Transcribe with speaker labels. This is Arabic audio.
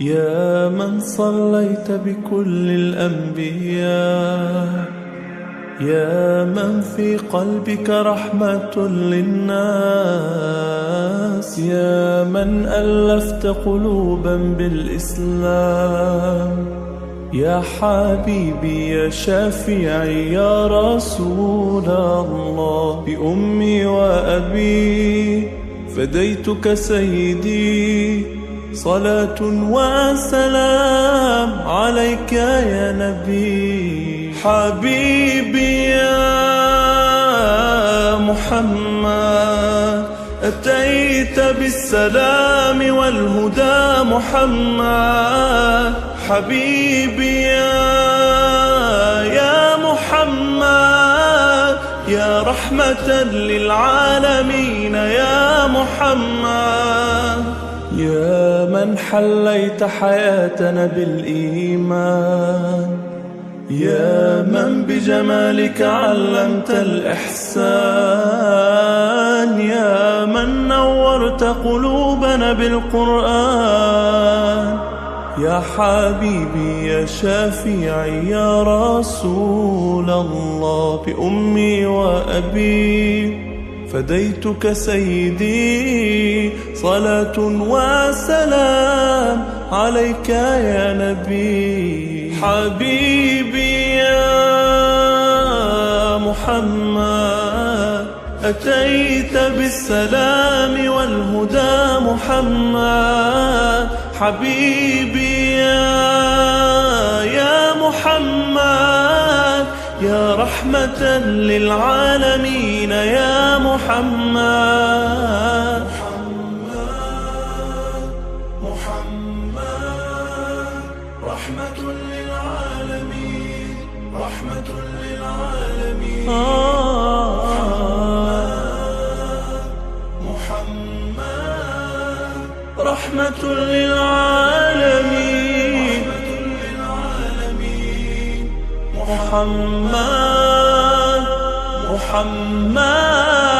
Speaker 1: يا من صليت بكل الأنبياء، يا من في قلبك رحمة للناس، يا من ألفت قلوبا بالإسلام، يا حبيبي يا شافعي يا رسول الله، بأمي وأبي فديتك سيدي، صلاة وسلام عليك يا نبي. حبيبي يا محمد أتيت بالسلام والهدى محمد، حبيبي يا محمد يا رحمة للعالمين يا محمد، يا من حليت حياتنا بالإيمان، يا من بجمالك علمت الإحسان، يا من نورت قلوبنا بالقرآن، يا حبيبي يا شافعي يا رسول الله، بأمي وأبي فديتك سيدي، صلاة وسلام عليك يا نبي. حبيبي يا محمد أتيت بالسلام والهدى محمد، حبيبي يا محمد يا رحمة للعالمين يا محمد. محمد رحمة للعالمين، رحمة للعالمين. محمد رحمة للعالمين، محمد محمد